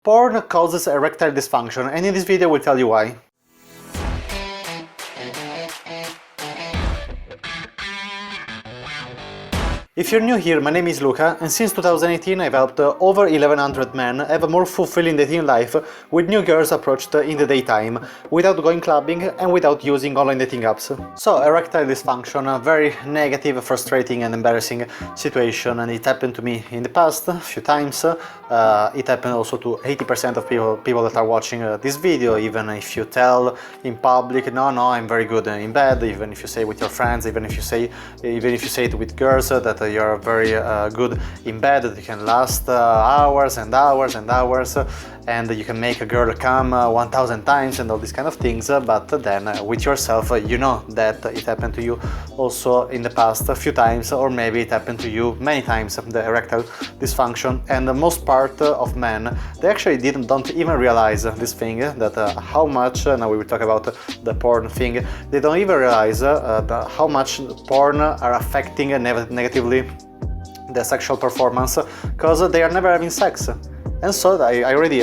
Porn causes erectile dysfunction, and in this video we'll tell you why. If you're new here, my name is Luca, and since 2018 I've helped over 1100 men have a more fulfilling dating life with new girls approached in the daytime, without going clubbing and without using online dating apps. So, erectile dysfunction, a very negative, frustrating and embarrassing situation, and it happened to me in the past a few times. It happened also to 80% of people that are watching this video, even if you tell in public, no, I'm very good in bed, even if you say with your friends, even if you say it with girls that you're very good in bed, that you can last hours and hours and hours, and you can make a girl come 1000 times and all these kind of things, but then with yourself you know that it happened to you also in the past a few times, or maybe it happened to you many times, the erectile dysfunction. And the most part of men, they actually don't even realize this thing, that how much, now we will talk about the porn thing, they don't even realize how much porn are affecting negatively the sexual performance, because they are never having sex. And so I already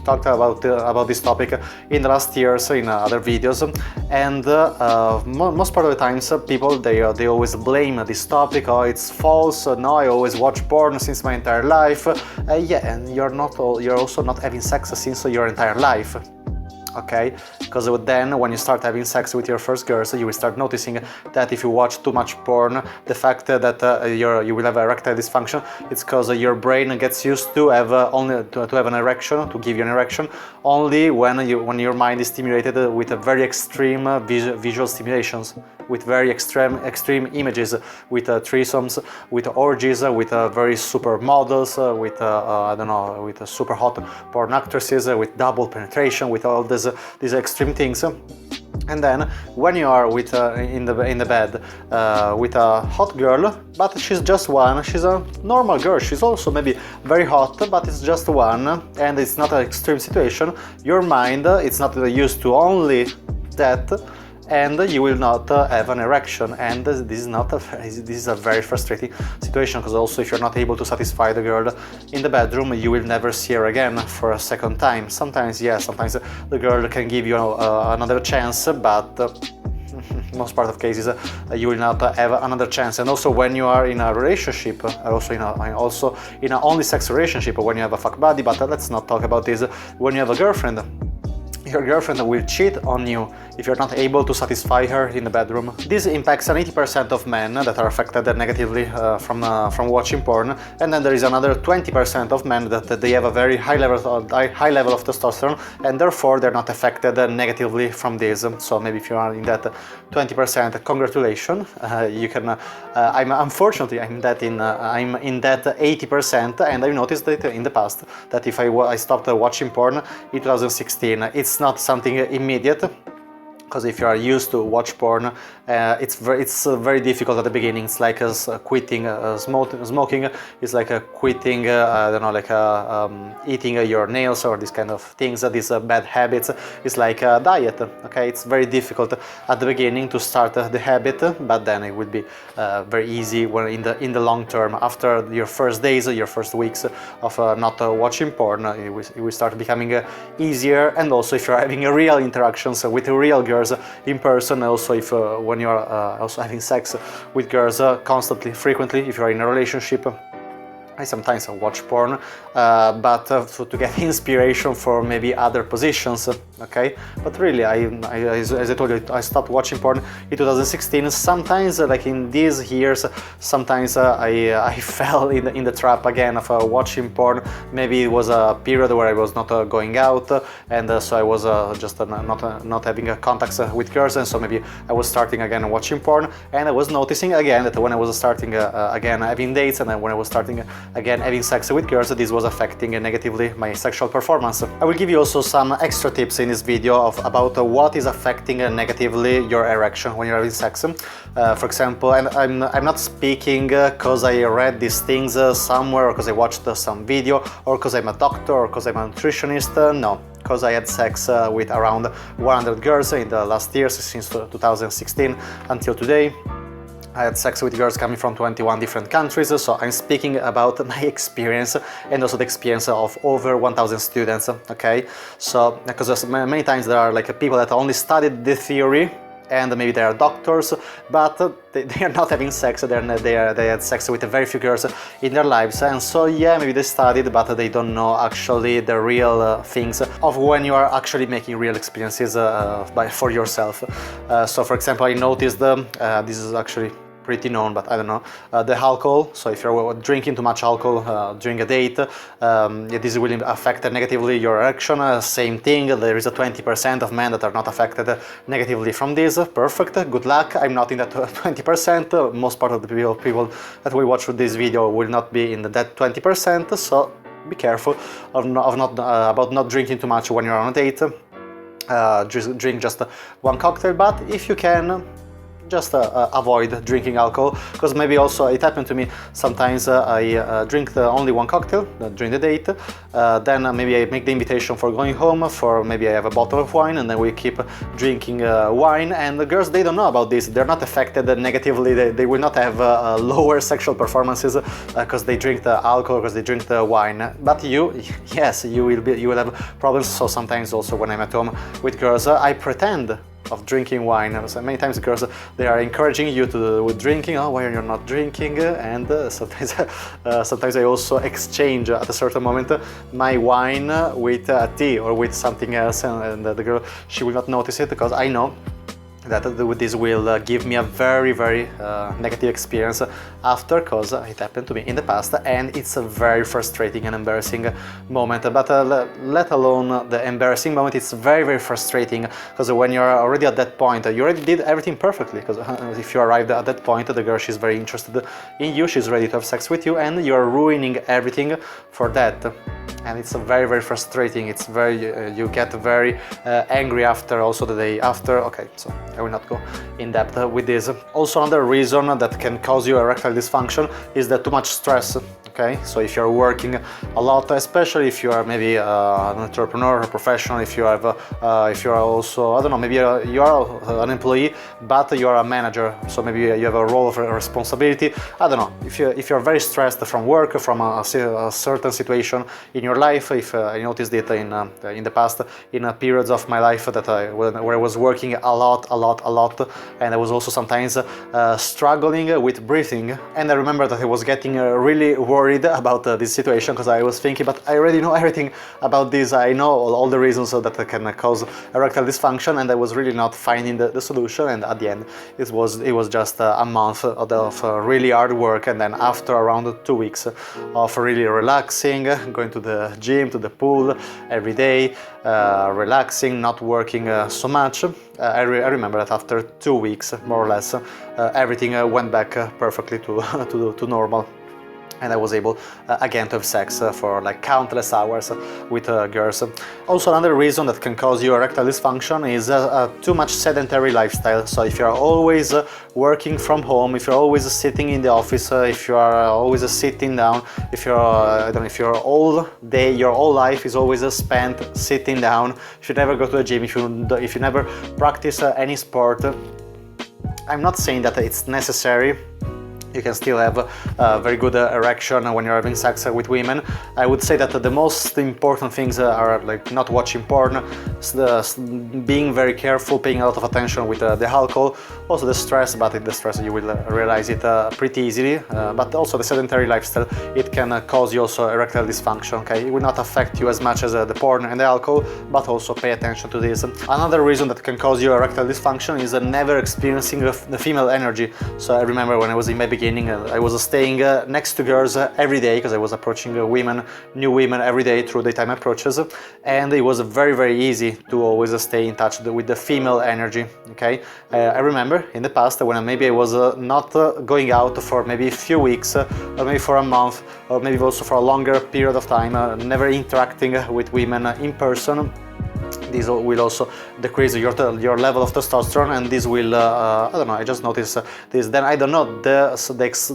talked about this topic in the last years in other videos, and most part of the times people they always blame this topic. Oh, it's false. No, I always watch porn since my entire life. Yeah, and you're also not having sex since your entire life. Okay, because then when you start having sex with your first girls, you will start noticing that if you watch too much porn, the fact that you will have erectile dysfunction, it's because your brain gets used to have to have an erection, to give you an erection, only when your mind is stimulated with a very extreme visual stimulations, with very extreme images, with threesomes, with orgies, with very super models, with I don't know, with super hot porn actresses, with double penetration, with all these extreme things. And then when you are with in the bed with a hot girl, but she's just one, she's a normal girl, she's also maybe very hot, but it's just one, and it's not an extreme situation, your mind it's not used to only that, and you will not have an erection. And this is a very frustrating situation, because also if you're not able to satisfy the girl in the bedroom, you will never see her again for a second time. Sometimes, yeah, sometimes the girl can give you another chance, but most part of cases you will not have another chance. And also when you are in a relationship, also in a only sex relationship, when you have a fuck buddy, but let's not talk about this, when you have a girlfriend, your girlfriend will cheat on you if you're not able to satisfy her in the bedroom. This impacts 80% of men that are affected negatively from watching porn, and then there is another 20% of men that they have a very high level of testosterone, and therefore they're not affected negatively from this. So maybe if you are in that 20%, congratulations. You can. Unfortunately I'm in that 80%, and I've noticed that in the past that if I stopped watching porn in 2016, it's not something immediate, because if you are used to watch porn, it's very difficult at the beginning. It's like quitting smoking. It's like quitting, I don't know, like eating your nails or these kind of things. These bad habits. It's like a diet. Okay, it's very difficult at the beginning to start the habit, but then it will be very easy when in the long term. After your first days, your first weeks of not watching porn, it will start becoming easier. And also if you're having real interactions with real girls in person, also if when you are also having sex with girls constantly, frequently, if you are in a relationship. I sometimes watch porn, but to get inspiration for maybe other positions, okay? But really, as I told you, I stopped watching porn in 2016. Sometimes, like in these years, sometimes I fell in the trap again of watching porn. Maybe it was a period where I was not going out, and so I was just not having contacts with girls, and so maybe I was starting again watching porn, and I was noticing again that when I was starting again having dates, and then when I was starting again having sex with girls, this was affecting negatively my sexual performance. I will give you also some extra tips in this video about what is affecting negatively your erection when you're having sex. For example, and I'm not speaking because I read these things somewhere, or because I watched some video, or because I'm a doctor, or because I'm a nutritionist. No, because I had sex with around 100 girls in the last years, since 2016 until today. I had sex with girls coming from 21 different countries, so I'm speaking about my experience and also the experience of over 1,000 students, okay? So, because many times there are like people that only studied the theory and maybe they are doctors, but they are not having sex, they had sex with very few girls in their lives, and so yeah, maybe they studied, but they don't know actually the real things of when you are actually making real experiences for yourself. So for example, I noticed, this is actually pretty known, but I don't know, the alcohol. So if you're drinking too much alcohol during a date, this will affect negatively your erection. Same thing, there is a 20% of men that are not affected negatively from this. Perfect, good luck. I'm not in that 20%. Most part of the people that will watch this video will not be in that 20%, so be careful about not drinking too much when you're on a date. Drink just one cocktail, but if you can, just avoid drinking alcohol, because maybe also it happened to me sometimes. I drink only one cocktail during the date, then maybe I make the invitation for going home, for maybe I have a bottle of wine, and then we keep drinking wine, and the girls, they don't know about this. They're not affected negatively. They will not have lower sexual performances because they drink the alcohol, because they drink the wine. But you, yes, you will have problems. So sometimes also when I'm at home with girls, I pretend of drinking wine. So many times girls, they are encouraging you with drinking. Oh, why are you not drinking? And sometimes I also exchange at a certain moment my wine with tea or with something else, and the girl, she will not notice it, because I know that this will give me a very negative experience after, because it happened to me in the past, and it's a very frustrating and embarrassing moment. But let alone the embarrassing moment, it's very frustrating, because when you're already at that point, you already did everything perfectly, because if you arrived at that point, the girl, she's very interested in you, she's ready to have sex with you, and you're ruining everything for that. And it's very frustrating. It's you get very angry after, also the day after. Okay, so I will not go in depth with this. Also, another reason that can cause you erectile dysfunction is the too much stress. Okay, so if you're working a lot, especially if you are maybe an entrepreneur, a professional, if you have, if you are also, I don't know, maybe you are an employee, but you are a manager, so maybe you have a role of responsibility. I don't know, if you're very stressed from work, from a certain situation in your life. If I noticed it in the past, in periods of my life that where I was working a lot, and I was also sometimes struggling with breathing, and I remember that I was getting really worried about this situation, because I was thinking, but I already know everything about this. I know all the reasons that can cause erectile dysfunction, and I was really not finding the solution. And at the end, it was just a month of really hard work, and then after around 2 weeks of really relaxing, going to the gym, to the pool every day, relaxing, not working so much, I remember that after 2 weeks, more or less, everything went back perfectly to normal. And I was able again to have sex for like countless hours with girls. Also, another reason that can cause you erectile dysfunction is too much sedentary lifestyle. So if you're always working from home, if you're always sitting in the office, if you are always sitting down, if you're I don't know, if you're all day, your whole life is always spent sitting down, if you never go to the gym, if you never practice any sport, I'm not saying that it's necessary. You can still have a very good erection when you're having sex with women. I would say that the most important things are like not watching porn, being very careful, paying a lot of attention with the alcohol, also the stress, but the stress you will realize it pretty easily, but also the sedentary lifestyle, it can cause you also erectile dysfunction, okay? It will not affect you as much as the porn and the alcohol, but also pay attention to this. Another reason that can cause you erectile dysfunction is never experiencing the female energy. So I remember when I was in my beginning, I was staying next to girls every day, because I was approaching new women every day through daytime approaches, and it was very easy to always stay in touch with the female energy, okay? I remember in the past when maybe I was not going out for maybe a few weeks, or maybe for a month, or maybe also for a longer period of time, never interacting with women in person. This will also decrease your level of testosterone, and this will, I don't know, I just noticed this. Then I don't know the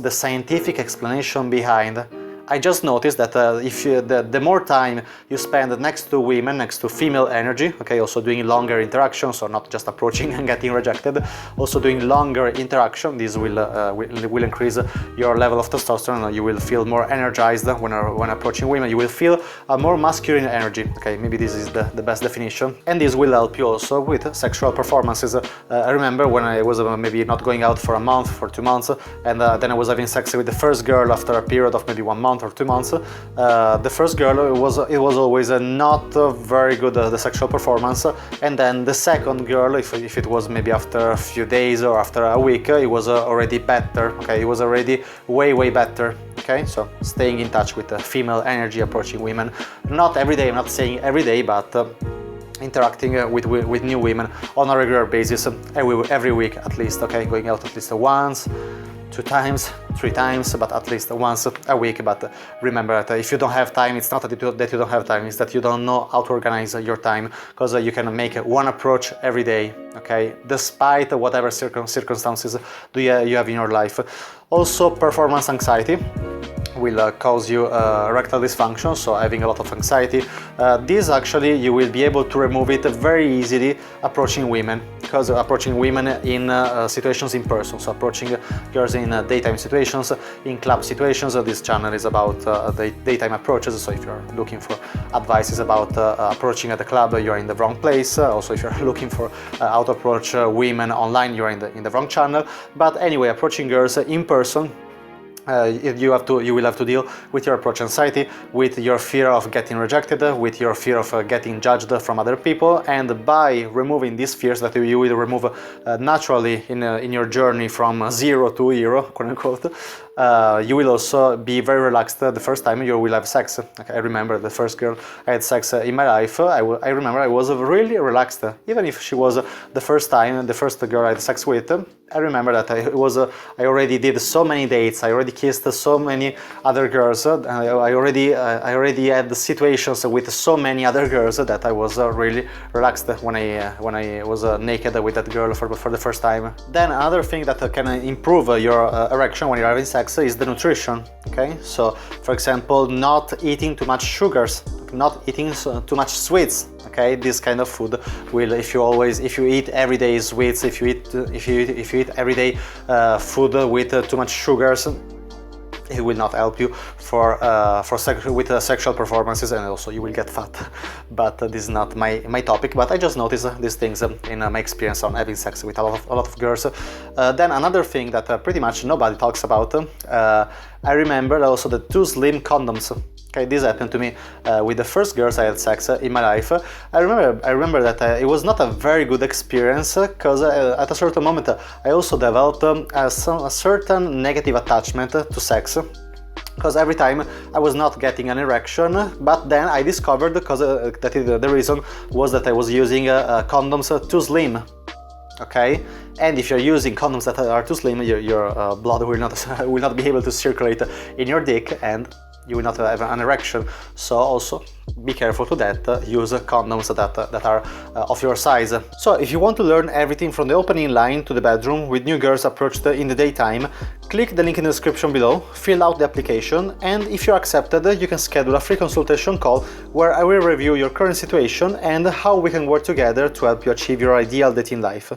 scientific explanation behind, I just noticed that if the more time you spend next to women, next to female energy, okay, also doing longer interactions, so not just approaching and getting rejected, also doing longer interaction, this will increase your level of testosterone. You will feel more energized when approaching women. You will feel a more masculine energy. Okay, maybe this is the best definition, and this will help you also with sexual performances. I remember when I was maybe not going out for a month, for 2 months, and then I was having sex with the first girl after a period of maybe 1 month or 2 months. The first girl, it was always not very good, the sexual performance, and then the second girl, if it was maybe after a few days or after a week, it was already better. Okay, it was already way better. Okay, so staying in touch with the female energy, approaching women, not every day, I'm not saying every day, but interacting with new women on a regular basis, every week at least. Okay, going out at least once, 2 times, 3 times, but at least once a week. But remember that if you don't have time, it's not that you don't have time, it's that you don't know how to organize your time, because you can make one approach every day, okay, despite whatever circumstances you have in your life. Also, performance anxiety will cause you erectile dysfunction, so having a lot of anxiety. This actually, you will be able to remove it very easily approaching women, because approaching women in situations in person, so approaching girls in daytime situations, in club situations. This channel is about the daytime approaches, so if you're looking for advices about approaching at the club, you're in the wrong place. Also, if you're looking for how to approach women online, you're in the wrong channel. But anyway, approaching girls in person, you will have to deal with your approach anxiety, with your fear of getting rejected, with your fear of getting judged from other people, and by removing these fears that you will remove naturally in your journey from 0 to hero, quote unquote, you will also be very relaxed the first time you will have sex. Okay, I remember the first girl I had sex in my life, I remember I was really relaxed, even if she was the first girl I had sex with. I remember that I already did so many dates, I already kissed so many other girls, I already had situations with so many other girls that I was really relaxed when I was naked with that girl for the first time. Then another thing that can improve your erection when you're having sex is the nutrition. Okay, so for example, not eating too much sugars, not eating too much sweets. Okay, this kind of food will, if you eat every day sweets, if you eat every day food with too much sugars, it will not help you with sexual performances, and also you will get fat. But this is not my topic, but I just noticed these things in my experience on having sex with a lot of girls. Then another thing that pretty much nobody talks about, I remember also the 2 slim condoms. Okay, this happened to me with the first girls I had sex in my life. I remember that it was not a very good experience, because at a certain moment I also developed a certain negative attachment to sex, because every time I was not getting an erection. But then I discovered the reason was that I was using condoms too slim. Okay, and if you're using condoms that are too slim, your blood will not be able to circulate in your dick, and you will not have an erection. So also be careful to that, use condoms that are of your size. So if you want to learn everything from the opening line to the bedroom with new girls approached in the daytime, click the link in the description below, fill out the application, and if you're accepted, you can schedule a free consultation call where I will review your current situation and how we can work together to help you achieve your ideal dating life.